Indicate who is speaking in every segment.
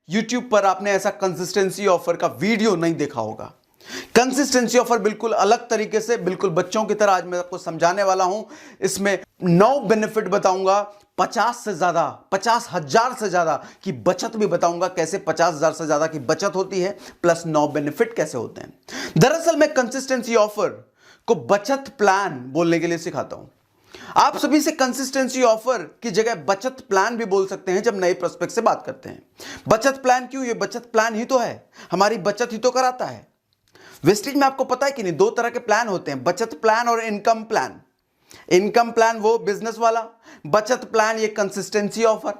Speaker 1: YouTube पर आपने ऐसा कंसिस्टेंसी ऑफर का वीडियो नहीं देखा होगा। कंसिस्टेंसी ऑफर बिल्कुल अलग तरीके से, बिल्कुल बच्चों की तरह आज मैं आपको समझाने वाला हूं। इसमें 9 बेनिफिट बताऊंगा, 50 से ज्यादा, 50,000 से ज्यादा की बचत भी बताऊंगा, कैसे 50,000 से ज्यादा की बचत होती है, प्लस 9 बेनिफिट कैसे होते हैं। दरअसल मैं कंसिस्टेंसी ऑफर को बचत प्लान बोलने के लिए सिखाता हूं। आप सभी से कंसिस्टेंसी ऑफर की जगह बचत प्लान भी बोल सकते हैं जब नए प्रोस्पेक्ट से बात करते हैं। बचत प्लान क्यों? ये बचत प्लान ही तो है, हमारी बचत ही तो कराता है। वेस्टेज में आपको पता है कि नहीं, 2 तरह के प्लान होते हैं, बचत प्लान और इनकम प्लान। इनकम प्लान वो बिजनेस वाला, बचत प्लान ये कंसिस्टेंसी ऑफर।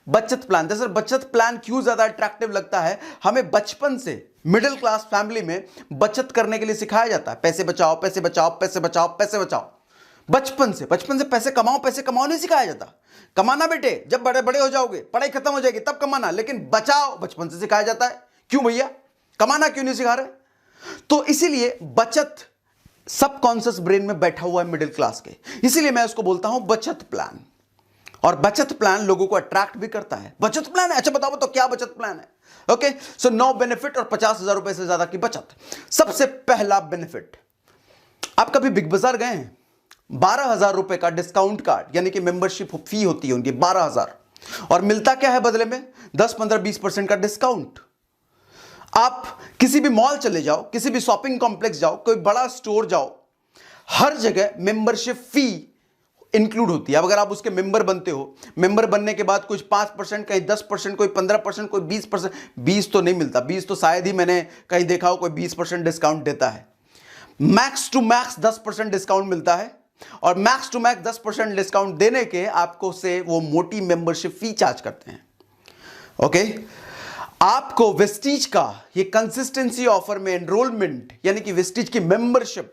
Speaker 1: बचत प्लान, दरअसल बचत प्लान क्यों ज्यादा अट्रैक्टिव लगता है? हमें बचपन से मिडिल क्लास फैमिली में बचत करने के लिए सिखाया जाता है, पैसे बचाओ, पैसे बचाओ, पैसे बचाओ, पैसे बचाओ। बचपन से पैसे कमाओ नहीं सिखाया जाता। कमाना बेटे जब बड़े बड़े हो जाओगे, पढ़ाई खत्म हो जाएगी तब कमाना, लेकिन बचाओ बचपन से सिखाया जाता है। क्यों भैया, कमाना क्यों नहीं सिखा रहे? तो इसीलिए बचत सबकॉन्शियस ब्रेन में बैठा हुआ है मिडिल क्लास के, इसीलिए मैं उसको बोलता हूं बचत प्लान। और बचत प्लान लोगों को अट्रैक्ट भी करता है। बचत प्लान है, अच्छा बताओ तो क्या बचत प्लान है? ओके, सो 9 बेनिफिट और 50,000 रुपए से ज्यादा की बचत। सबसे पहला बेनिफिट, आप कभी बिग बाजार गए हैं? 12,000 रुपए का डिस्काउंट कार्ड, यानी कि मेंबरशिप फी होती है उनकी 12,000, और मिलता क्या है बदले में? 10, 15, 20% का डिस्काउंट। आप किसी भी मॉल चले जाओ, किसी भी शॉपिंग कॉम्प्लेक्स जाओ, कोई बड़ा स्टोर जाओ, हर जगह मेंबरशिप फी इंक्लूड होती है। अब अगर आप उसके मेंबर बनते हो, मेंबर बनने के बाद कुछ 5%, कहीं 10%, कोई 15%, कोई 20%, 20 तो नहीं मिलता, 20 तो शायद ही मैंने कहीं देखा हो कोई 20% डिस्काउंट देता है। मैक्स टू मैक्स 10% डिस्काउंट मिलता है, और मैक्स टू मैक्स 10% डिस्काउंट देने के आपको से वो मोटी मेंबरशिप फी चार्ज करते हैं। ओके, आपको वेस्टीज का ये कंसिस्टेंसी ऑफर में एनरोलमेंट, यानी कि वेस्टीज की मेंबरशिप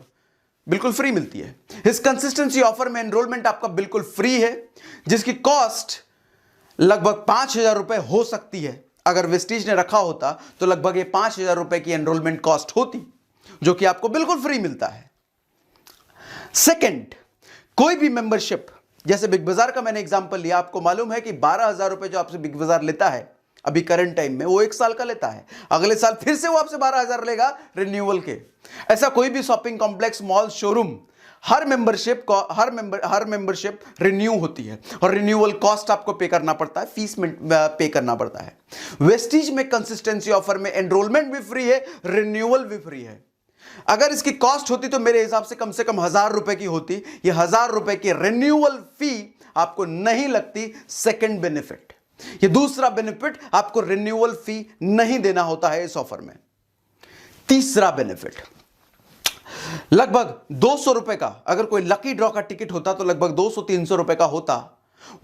Speaker 1: बिल्कुल फ्री मिलती है। इस कंसिस्टेंसी ऑफर में एनरोलमेंट आपका बिल्कुल फ्री है, जिसकी कॉस्ट लगभग 5,000 रुपए हो सकती है। अगर वेस्टीज ने रखा होता तो लगभग ये 5,000 रुपए की एनरोलमेंट कॉस्ट होती, जो कि आपको बिल्कुल फ्री मिलता है। सेकंड, कोई भी मेंबरशिप, जैसे बिग बाजार का मैंने एग्जांपल लिया, आपको मालूम है कि 12,000 रुपए जो आपसे बिग बाजार लेता है अभी करंट टाइम में, वो 1 साल का लेता है। अगले साल फिर से वो आपसे 12,000 लेगा रिन्यूअल के। ऐसा कोई भी शॉपिंग कॉम्प्लेक्स, मॉल, शोरूम, हर मेंबरशिप रिन्यू होती है, और रिन्यूअल कॉस्ट आपको पे करना पड़ता है, फीस में पे करना पड़ता है। वेस्टीज में कंसिस्टेंसी ऑफर में एनरोलमेंट भी फ्री है, रिन्यूअल भी फ्री है। अगर इसकी कॉस्ट होती तो मेरे हिसाब से कम 1,000 रुपए की होती। ये 1,000 रुपए की रिन्यूअल फी आपको नहीं लगती। सेकंड बेनिफिट, ये दूसरा बेनिफिट, आपको रिन्यूअल फी नहीं देना होता है इस ऑफर में। तीसरा बेनिफिट, लगभग 200 रुपए का, अगर कोई लकी ड्रॉ का टिकट होता तो लगभग 200-300 रुपए का होता।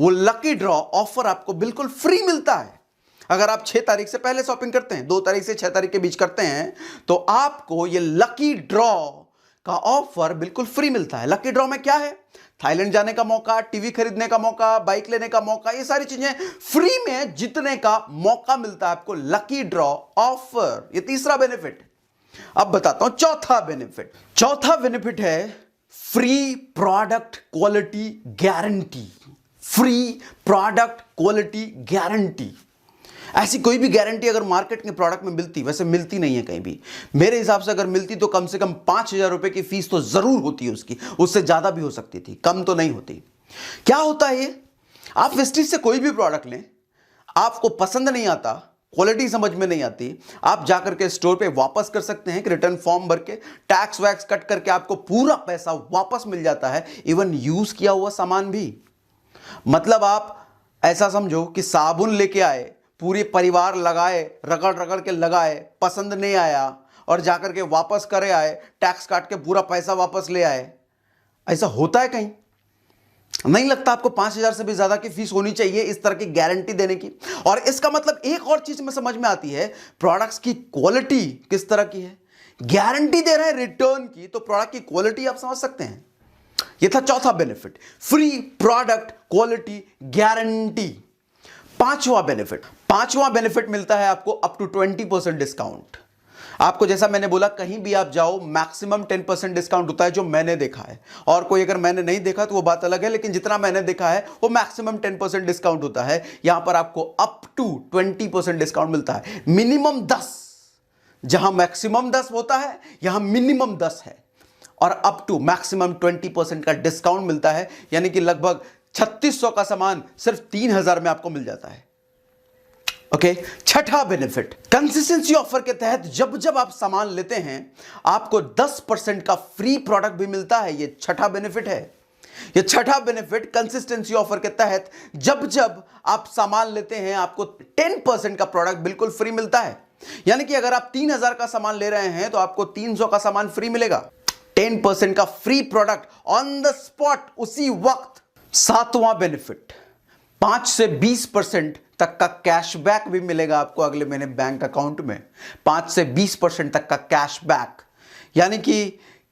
Speaker 1: वो लकी ड्रॉ ऑफर आपको बिल्कुल फ्री मिलता है। अगर आप 6 तारीख से पहले शॉपिंग करते हैं, 2 तारीख से 6 तारीख के बीच करते हैं, तो आपको ये लकी ड्रॉ का ऑफर बिल्कुल फ्री मिलता है। लकी ड्रॉ में क्या है? थाईलैंड जाने का मौका, टीवी खरीदने का मौका, बाइक लेने का मौका, ये सारी चीजें फ्री में जीतने का मौका मिलता है आपको लकी ड्रॉ ऑफर। ये तीसरा बेनिफिट। अब बताता हूं चौथा बेनिफिट। चौथा बेनिफिट है free product quality guarantee. Free product quality guarantee. ऐसी कोई भी गारंटी अगर मार्केट के प्रोडक्ट में मिलती, वैसे मिलती नहीं है कहीं भी, मेरे हिसाब से अगर मिलती तो कम से कम 5,000 रुपए की फीस तो जरूर होती है उसकी, उससे ज्यादा भी हो सकती थी, कम तो नहीं होती। क्या होता है ये? आप वेस्टीज से कोई भी प्रोडक्ट लें, आपको पसंद नहीं आता, क्वालिटी समझ में नहीं आती, आप जाकर के स्टोर पे वापस कर सकते हैं, कि रिटर्न फॉर्म भर के टैक्स वैक्स कट करके आपको पूरा पैसा वापस मिल जाता है, इवन यूज किया हुआ सामान भी। मतलब आप ऐसा समझो कि साबुन लेके आए, पूरे परिवार लगाए, रगड़ रगड़ के लगाए, पसंद नहीं आया, और जाकर के वापस करे आए, टैक्स काट के पूरा पैसा वापस ले आए। ऐसा होता है कहीं? नहीं लगता आपको 5,000 से भी ज्यादा की फीस होनी चाहिए इस तरह की गारंटी देने की। और इसका मतलब एक और चीज में समझ में आती है, प्रोडक्ट्स की क्वालिटी किस तरह की है। गारंटी दे रहे हैं रिटर्न की, तो प्रोडक्ट की क्वालिटी आप समझ सकते हैं। यह था चौथा benefit, free product quality guarantee. पांचवा बेनिफिट मिलता है आपको अप टू 20% डिस्काउंट। आपको जैसा मैंने बोला, कहीं भी आप जाओ मैक्सिमम 10% डिस्काउंट होता है, जो मैंने देखा है। और कोई अगर मैंने नहीं देखा तो वो बात अलग है, लेकिन जितना मैंने देखा है वो मैक्सिमम 10% डिस्काउंट होता है। यहां पर आपको अप टू 20% डिस्काउंट मिलता है। मिनिमम 10, जहां मैक्सिमम 10 होता है यहां मिनिमम 10 है, और अप टू मैक्सिमम 20% का डिस्काउंट मिलता है। यानी कि लगभग 3600 का सामान सिर्फ 3000 में आपको मिल जाता है। ओके, छठा बेनिफिट, कंसिस्टेंसी ऑफर के तहत जब जब आप सामान लेते हैं आपको 10% का फ्री प्रोडक्ट भी मिलता है। यह छठा बेनिफिट है। यह छठा बेनिफिट कंसिस्टेंसी ऑफर के तहत जब जब आप सामान लेते हैं आपको 10% का प्रोडक्ट बिल्कुल फ्री मिलता है। यानी कि अगर आप 3000 का सामान ले रहे हैं तो आपको 300 का सामान फ्री मिलेगा। 10% का free product on the spot, उसी वक्त। सातवां बेनिफिट, 5 से 20% तक का कैशबैक भी मिलेगा आपको अगले महीने बैंक अकाउंट में। 5 से 20% तक का कैशबैक, यानी कि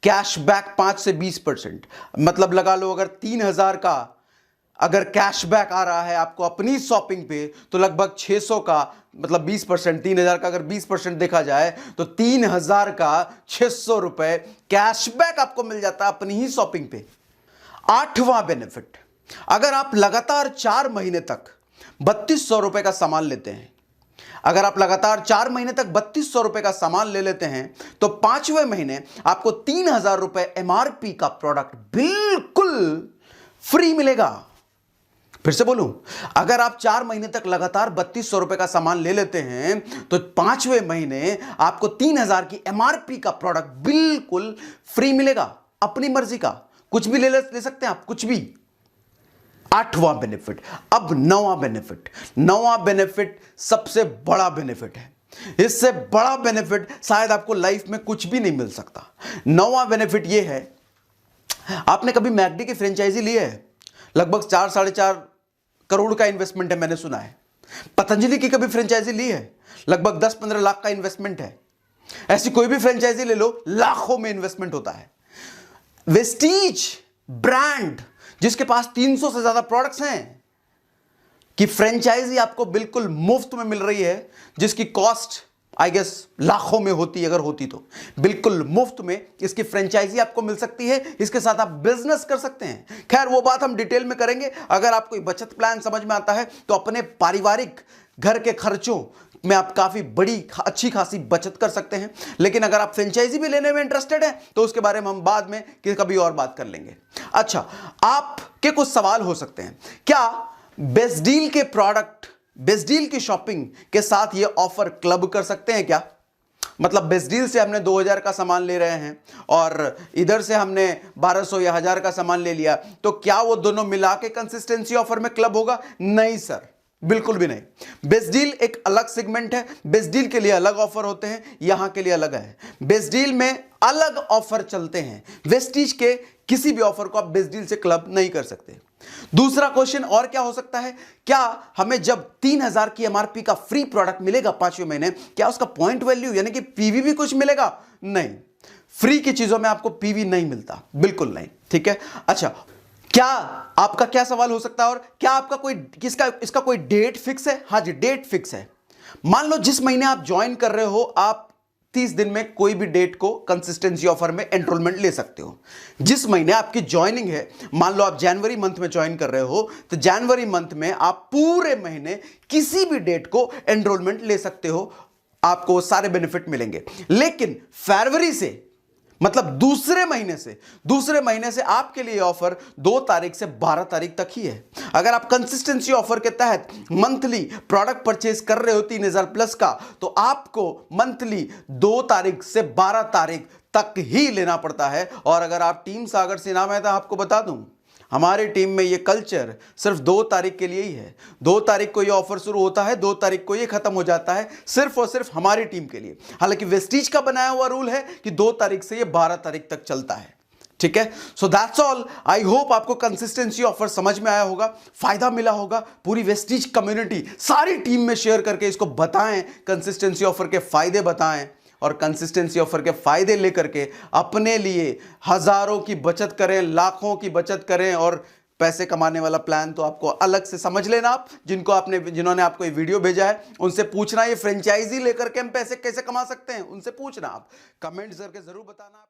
Speaker 1: कैशबैक 5 से 20%, मतलब लगा लो अगर 3000 का अगर कैशबैक आ रहा है आपको अपनी शॉपिंग पे, तो लगभग 600 का, मतलब 20%, 3000 का अगर 20% देखा जाए तो 3000 का 600 रुपए कैशबैक आपको मिल जाता है अपनी ही शॉपिंग पे। आठवां बेनिफिट, अगर आप लगातार 4 महीने तक 3200 रुपए का सामान लेते हैं, अगर आप लगातार 4 महीने तक 3200 रुपए का सामान ले लेते हैं तो 5वें महीने आपको 3000 रुपए एमआरपी का प्रोडक्ट बिल्कुल फ्री मिलेगा। फिर से बोलूं, अगर आप 4 महीने तक लगातार 3200 रुपए का सामान ले लेते हैं तो 5वें महीने आपको 3000 की एमआरपी का प्रोडक्ट बिल्कुल फ्री मिलेगा। अपनी मर्जी का कुछ भी ले सकते हैं आप, कुछ भी। 8वां बेनिफिट। अब 9वां बेनिफिट। 9वां बेनिफिट सबसे बड़ा बेनिफिट है। इससे बड़ा बेनिफिट शायद आपको लाइफ में कुछ भी नहीं मिल सकता। 9वां बेनिफिट यह है, आपने कभी मैकडी की फ्रेंचाइजी ली है? लगभग 4-4.5 करोड़ का इन्वेस्टमेंट है, मैंने सुना है। पतंजलि की कभी फ्रेंचाइजी ली है? लगभग 10-15 लाख का इन्वेस्टमेंट है। ऐसी कोई भी फ्रेंचाइजी ले लो, लाखों में इन्वेस्टमेंट होता है। वेस्टीज ब्रांड, जिसके पास 300 से ज्यादा प्रोडक्ट्स हैं, कि फ्रेंचाइजी आपको बिल्कुल मुफ्त में मिल रही है, जिसकी कॉस्ट आई गेस लाखों में होती, अगर होती तो। बिल्कुल मुफ्त में इसकी फ्रेंचाइजी आपको मिल सकती है। इसके साथ आप बिजनेस कर सकते हैं। खैर वो बात हम डिटेल में करेंगे। अगर आपको बचत प्लान समझ में आता है तो अपने पारिवारिक घर के खर्चों में आप काफी बड़ी अच्छी खासी बचत कर सकते हैं। लेकिन अगर आप फ्रेंचाइजी भी लेने में इंटरेस्टेड हैं तो उसके बारे में हम बाद में कभी और बात कर लेंगे। अच्छा, आपके कुछ सवाल हो सकते हैं, क्या बेस्ट डील के प्रोडक्ट, बेस्ट डील की शॉपिंग के साथ ये ऑफर क्लब कर सकते हैं क्या? मतलब बेस्ट डील से हमने 2000 का सामान ले रहे हैं और इधर से हमने 1200 या 1000 का सामान ले लिया, तो क्या वो दोनों मिला के कंसिस्टेंसी ऑफर में क्लब होगा? नहीं सर, बिल्कुल भी नहीं। बेस्ट डील एक अलग सेगमेंट है। बेस्ट डील के लिए अलग ऑफर होते हैं, यहां के लिए अलग है। बेस्ट डील में अलग ऑफर चलते हैं। वेस्टीज के किसी भी ऑफर को आप बेस्ट डील से क्लब नहीं कर सकते। दूसरा क्वेश्चन और क्या हो सकता है, क्या हमें जब 3000 की एमआरपी का फ्री प्रोडक्ट मिलेगा 5वें महीने, क्या उसका पॉइंट वैल्यू यानी कि पीवी भी कुछ मिलेगा? नहीं, फ्री की चीजों में आपको पीवी नहीं मिलता, बिल्कुल नहीं। ठीक है। अच्छा, क्या आपका क्या सवाल हो सकता है, और क्या आपका कोई इसका कोई डेट फिक्स है? हाँ जी, डेट फिक्स है। मान लो जिस महीने आप ज्वाइन कर रहे हो, आप 30 दिन में कोई भी डेट को कंसिस्टेंसी ऑफर में एनरोलमेंट ले सकते हो। जिस महीने आपकी ज्वाइनिंग है, मान लो आप जनवरी मंथ में ज्वाइन कर रहे हो, तो जनवरी मंथ में आप पूरे महीने किसी भी डेट को एनरोलमेंट ले सकते हो, आपको सारे बेनिफिट मिलेंगे। लेकिन फरवरी से, मतलब दूसरे महीने से आपके लिए ऑफर 2 तारीख से 12 तारीख तक ही है। अगर आप कंसिस्टेंसी ऑफर के तहत मंथली प्रोडक्ट परचेज कर रहे हो 3000 प्लस का, तो आपको मंथली 2 तारीख से 12 तारीख तक ही लेना पड़ता है। और अगर आप टीम सागर से नाम है तो आपको बता दूं, हमारी टीम में ये कल्चर सिर्फ 2 तारीख के लिए ही है। 2 तारीख को ये ऑफर शुरू होता है, 2 तारीख को ये खत्म हो जाता है, सिर्फ और सिर्फ हमारी टीम के लिए। हालांकि वेस्टीज का बनाया हुआ रूल है कि 2 तारीख से ये 12 तारीख तक चलता है। ठीक है। So that's all. I hope आपको कंसिस्टेंसी ऑफर समझ में आया होगा, फायदा मिला होगा। पूरी वेस्टीज कम्युनिटी, सारी टीम में शेयर करके इसको बताएं, कंसिस्टेंसी ऑफर के फायदे बताएं, और कंसिस्टेंसी ऑफर के फायदे लेकर के अपने लिए हजारों की बचत करें, लाखों की बचत करें, और पैसे कमाने वाला प्लान तो आपको अलग से समझ लेना। आप जिन्होंने आपको ये वीडियो भेजा है उनसे पूछना, ये फ्रेंचाइजी लेकर के हम पैसे कैसे कमा सकते हैं, उनसे पूछना। आप कमेंट्स करके जरूर बताना।